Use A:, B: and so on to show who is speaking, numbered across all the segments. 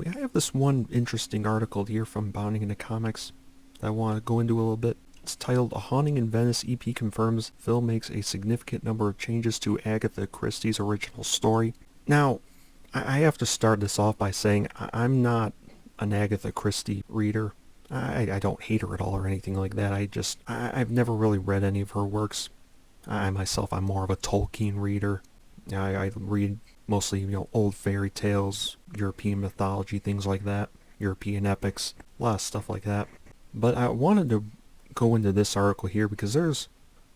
A: I have this one interesting article here from Bounding into Comics that I want to go into a little bit. It's titled, "A Haunting in Venice EP Confirms Phil Makes a Significant Number of Changes to Agatha Christie's Original Story." Now, I have to start this off by saying I'm not an Agatha Christie reader. I don't hate her at all or anything like that. I've never really read any of her works. I'm more of a Tolkien reader. I read mostly, old fairy tales, European mythology, things like that, European epics, a lot of stuff like that. But I wanted to go into this article here because there's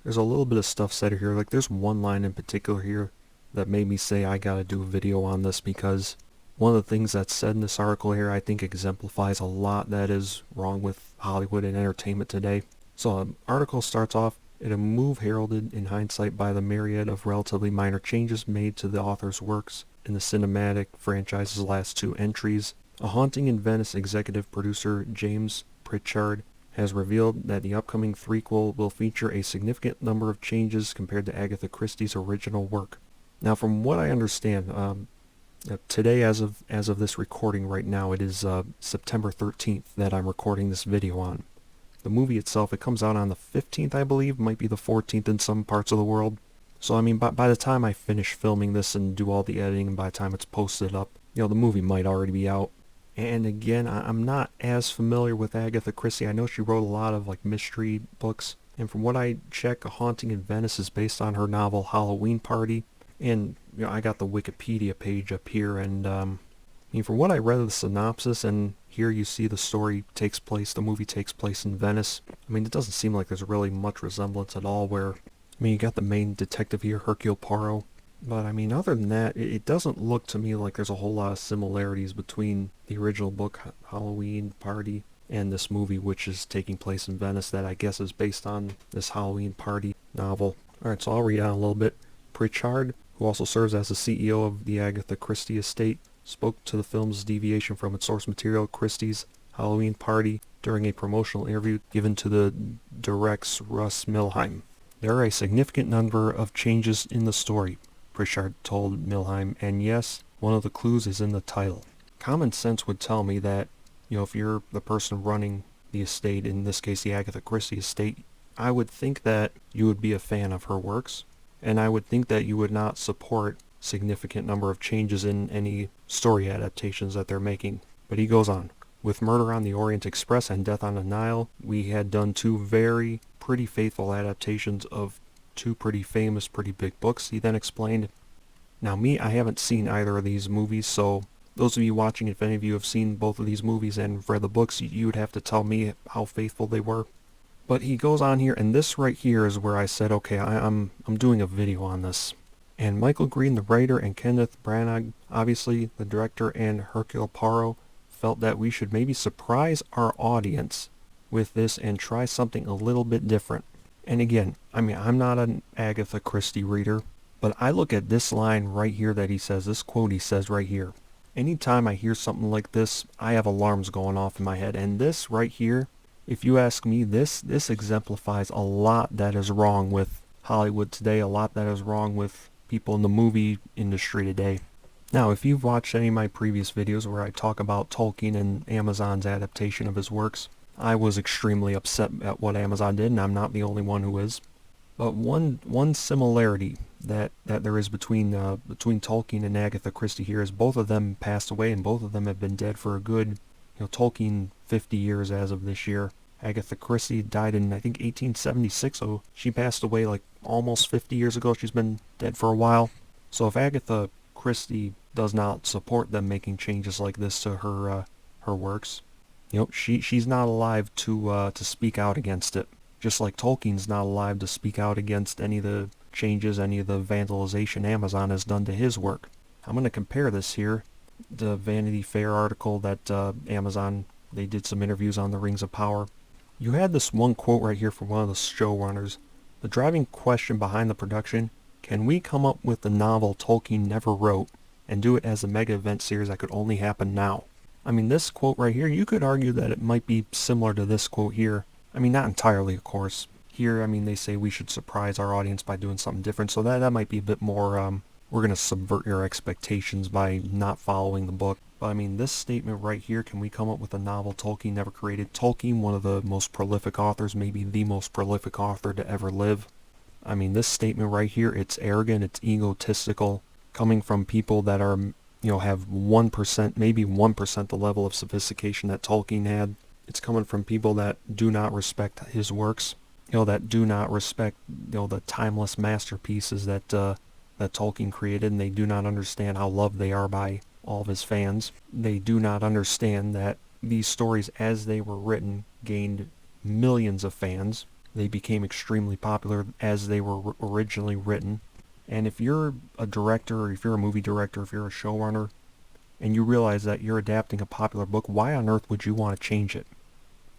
A: a little bit of stuff said here. Like, there's one line in particular here that made me say I gotta do a video on this, because one of the things that's said in this article here I think exemplifies a lot that is wrong with Hollywood and entertainment today. So the article starts off, "In a move heralded in hindsight by the myriad of relatively minor changes made to the author's works in the cinematic franchise's last two entries, A Haunting in Venice executive producer James Pritchard has revealed that the upcoming threequel will feature a significant number of changes compared to Agatha Christie's original work." Now, from what I understand, today, as of this recording right now, it is September 13th that I'm recording this video on. The movie itself, it comes out on the 15th, I believe, might be the 14th in some parts of the world. So, I mean, by the time I finish filming this and do all the editing, and by the time it's posted up, the movie might already be out. And again, I'm not as familiar with Agatha Christie. I know she wrote a lot of, mystery books. And from what I check, A Haunting in Venice is based on her novel Halloween Party. And, I got the Wikipedia page up here, and, from what I read of the synopsis, and here you see the movie takes place in Venice. It doesn't seem like there's really much resemblance at all where, you got the main detective here, Hercule Poirot. But, other than that, it doesn't look to me like there's a whole lot of similarities between the original book, Halloween Party, and this movie, which is taking place in Venice, that I guess is based on this Halloween Party novel. Alright, so I'll read out a little bit. Pritchard, who also serves as the CEO of the Agatha Christie estate, spoke to the film's deviation from its source material, Christie's Halloween Party, during a promotional interview given to the Direct's Russ Milheim. "There are a significant number of changes in the story," Pritchard told Milheim, "and yes, one of the clues is in the title." Common sense would tell me that, if you're the person running the estate, in this case the Agatha Christie estate, I would think that you would be a fan of her works, and I would think that you would not support significant number of changes in any story adaptations that they're making. But he goes on, "With Murder on the Orient Express and Death on the Nile, we had done two pretty faithful adaptations of two pretty famous, pretty big books," he then explained. Now I haven't seen either of these movies, so those of you watching, if any of you have seen both of these movies and read the books, you would have to tell me how faithful they were. But he goes on here, and this right here is where I said, okay, I'm doing a video on this. And Michael Green, the writer, and Kenneth Branagh, obviously the director, and Hercule Poirot, felt that we should maybe surprise our audience with this and try something a little bit different. And again, I'm not an Agatha Christie reader, but I look at this line right here that he says, this quote he says right here. Anytime I hear something like this, I have alarms going off in my head. And this right here, if you ask me, this exemplifies a lot that is wrong with Hollywood today, a lot that is wrong with people in the movie industry today. Now, if you've watched any of my previous videos where I talk about Tolkien and Amazon's adaptation of his works, I was extremely upset at what Amazon did, and I'm not the only one who is. But one similarity that there is between Tolkien and Agatha Christie here is both of them passed away, and both of them have been dead for a good, Tolkien 50 years as of this year. Agatha Christie died in, I think, 1876, so she passed away like almost 50 years ago. She's been dead for a while. So if Agatha Christie does not support them making changes like this to her works, she's not alive to speak out against it. Just like Tolkien's not alive to speak out against any of the changes, any of the vandalization Amazon has done to his work. I'm going to compare this here. The Vanity Fair article that Amazon, they did some interviews on the Rings of Power. You had this one quote right here from one of the showrunners. "The driving question behind the production, can we come up with the novel Tolkien never wrote and do it as a mega event series that could only happen now?" This quote right here, you could argue that it might be similar to this quote here. Not entirely, of course. Here, they say we should surprise our audience by doing something different, so that might be a bit more we're going to subvert your expectations by not following the book. But I mean, this statement right here, can we come up with a novel Tolkien never created? Tolkien, one of the most prolific authors, maybe the most prolific author to ever live. I mean, this statement right here, it's arrogant, it's egotistical, coming from people that are, have 1%, maybe 1% the level of sophistication that Tolkien had. It's coming from people that do not respect his works, that do not respect, the timeless masterpieces that Tolkien created, and they do not understand how loved they are by all of his fans. They do not understand that these stories, as they were written, gained millions of fans. They became extremely popular as they were originally written. And if you're a director, or if you're a movie director, if you're a showrunner, and you realize that you're adapting a popular book, why on earth would you want to change it?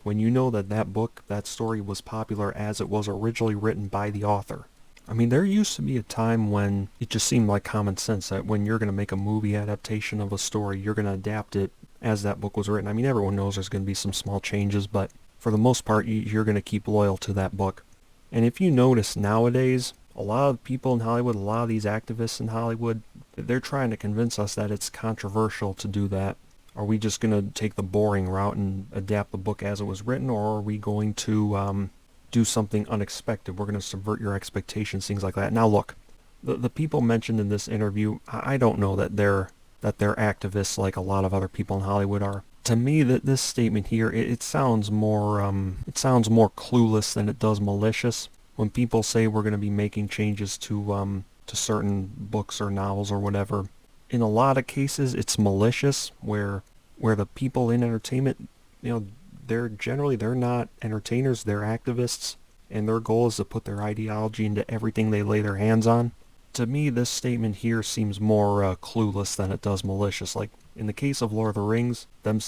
A: When you know that that book, that story was popular as it was originally written by the author. I mean, there used to be a time when it just seemed like common sense that when you're going to make a movie adaptation of a story, you're going to adapt it as that book was written. I mean, everyone knows there's going to be some small changes, but for the most part, you're going to keep loyal to that book. And if you notice nowadays, a lot of people in Hollywood, a lot of these activists in Hollywood, they're trying to convince us that it's controversial to do that. Are we just going to take the boring route and adapt the book as it was written, or are we going to do something unexpected? We're going to subvert your expectations, things like that. Now look, the people mentioned in this interview, I don't know that they're activists like a lot of other people in Hollywood are. To me, that this statement here, it sounds more clueless than it does malicious. When people say we're going to be making changes to certain books or novels or whatever, in a lot of cases it's malicious, where the people in entertainment, they're not entertainers, they're activists, and their goal is to put their ideology into everything they lay their hands on. To me, this statement here seems more clueless than it does malicious. Like in the case of Lord of the Rings, them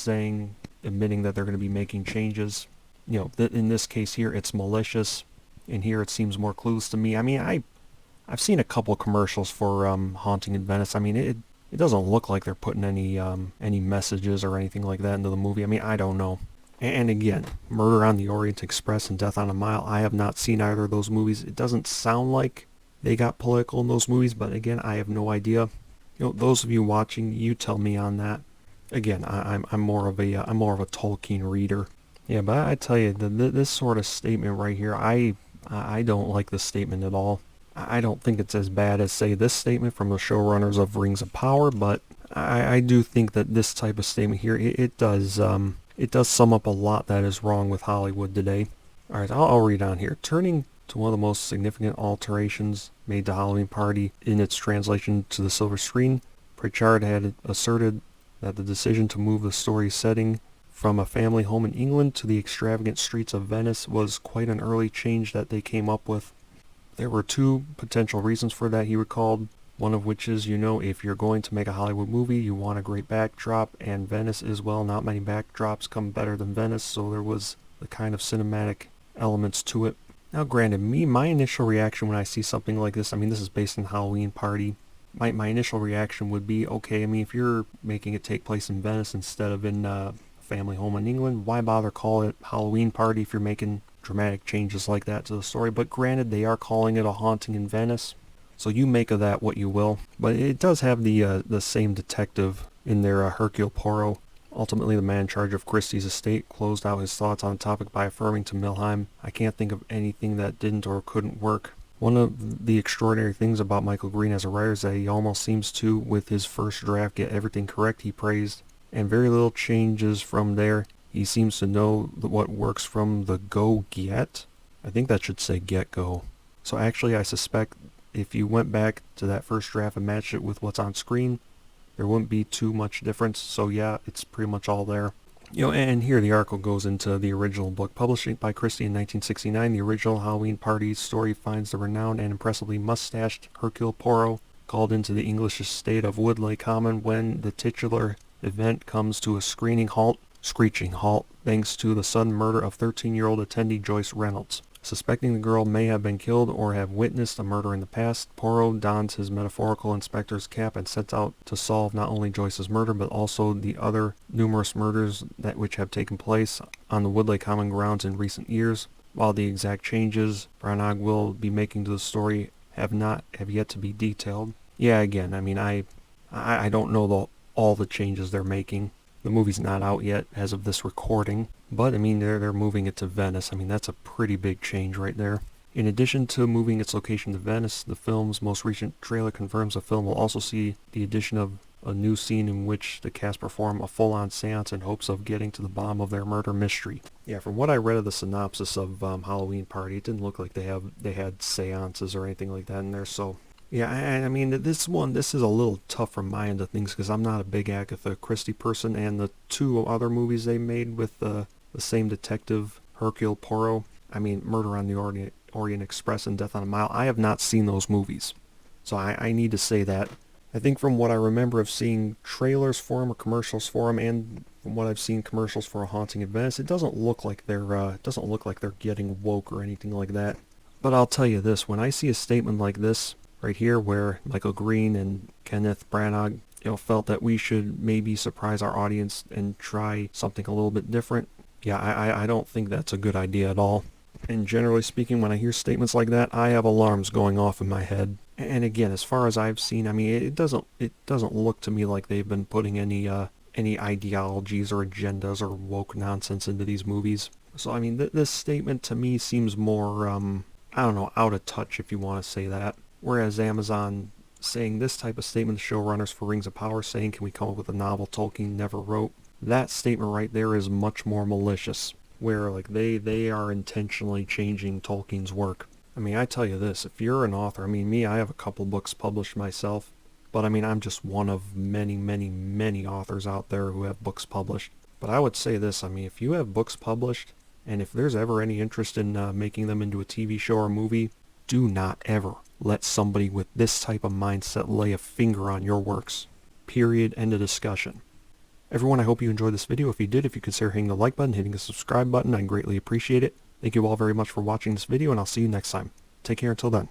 A: admitting that they're going to be making changes, in this case here it's malicious, and here it seems more clueless to me. I mean, I've seen a couple commercials for Haunting in Venice. I mean, it doesn't look like they're putting any messages or anything like that into the movie. I mean, I don't know. And again, Murder on the Orient Express and Death on a Mile, I have not seen either of those movies. It doesn't sound like they got political in those movies, but again, I have no idea. Those of you watching, you tell me on that. Again, I'm more of a Tolkien reader. Yeah, but I tell you, this sort of statement right here, I don't like this statement at all. I don't think it's as bad as, say, this statement from the showrunners of Rings of Power, but I do think that this type of statement here, it does sum up a lot that is wrong with Hollywood today. Alright, I'll read on here. Turning to one of the most significant alterations made to Halloween Party in its translation to the silver screen, Pritchard had asserted that the decision to move the story setting from a family home in England to the extravagant streets of Venice was quite an early change that they came up with. There were two potential reasons for that, he recalled. One of which is, if you're going to make a Hollywood movie, you want a great backdrop, and Venice is, well, not many backdrops come better than Venice, so there was the kind of cinematic elements to it. Now granted, my initial reaction when I see something like this, I mean, this is based on Halloween Party, my initial reaction would be, okay, I mean, if you're making it take place in Venice instead of in a family home in England, why bother call it Halloween Party if you're making dramatic changes like that to the story? But granted, they are calling it a haunting in Venice, so you make of that what you will. But it does have the same detective in there, Hercule Poirot. Ultimately, the man in charge of Christie's estate closed out his thoughts on the topic by affirming to Milheim, "I can't think of anything that didn't or couldn't work." One of the extraordinary things about Michael Green as a writer is that he almost seems to, with his first draft, get everything correct, he praised, and very little changes from there. He seems to know what works from the go-get. I think that should say get-go. So actually, I suspect if you went back to that first draft and matched it with what's on screen, there wouldn't be too much difference. So yeah, it's pretty much all there. And here the article goes into the original book. Published by Christie in 1969, the original Halloween Party story finds the renowned and impressively mustached Hercule Poirot called into the English estate of Woodleigh Common when the titular event comes to a screeching halt, thanks to the sudden murder of 13-year-old attendee Joyce Reynolds. Suspecting the girl may have been killed or have witnessed a murder in the past, Poirot dons his metaphorical inspector's cap and sets out to solve not only Joyce's murder but also the other numerous murders which have taken place on the Woodleigh Common grounds in recent years. While the exact changes Branagh will be making to the story have yet to be detailed. Yeah, again, I mean, I don't know all the changes they're making. The movie's not out yet as of this recording, but I mean, they're moving it to Venice. I mean, that's a pretty big change right there. In addition to moving its location to Venice, the film's most recent trailer confirms the film will also see the addition of a new scene in which the cast perform a full-on seance in hopes of getting to the bottom of their murder mystery. Yeah, from what I read of the synopsis of Halloween Party, it didn't look like they had seances or anything like that in there. So yeah, I mean, this is a little tough from my end of things because I'm not a big Agatha Christie person, and the two other movies they made with the same detective, Hercule Poirot, I mean, Murder on the Orient Express and Death on a Mile, I have not seen those movies. So I need to say that. I think from what I remember of seeing trailers for them or commercials for them, and from what I've seen commercials for A Haunting in Venice, it doesn't look like they're getting woke or anything like that. But I'll tell you this, when I see a statement like this right here where Michael Green and Kenneth Branagh, felt that we should maybe surprise our audience and try something a little bit different, yeah, I don't think that's a good idea at all. And generally speaking, when I hear statements like that, I have alarms going off in my head. And again, as far as I've seen, I mean, it doesn't look to me like they've been putting any ideologies or agendas or woke nonsense into these movies. So I mean, this statement to me seems more, I don't know, out of touch if you want to say that. Whereas Amazon saying this type of statement, the showrunners for Rings of Power saying, can we come up with a novel Tolkien never wrote? That statement right there is much more malicious, where like they are intentionally changing Tolkien's work. I mean, I tell you this, if you're an author, I mean, me, I have a couple books published myself, but I mean, I'm just one of many, many, many authors out there who have books published. But I would say this, I mean, if you have books published, and if there's ever any interest in making them into a TV show or movie, do not ever let somebody with this type of mindset lay a finger on your works. Period. End of discussion. Everyone, I hope you enjoyed this video. If you did, if you consider hitting the like button, hitting the subscribe button, I'd greatly appreciate it. Thank you all very much for watching this video, and I'll see you next time. Take care until then.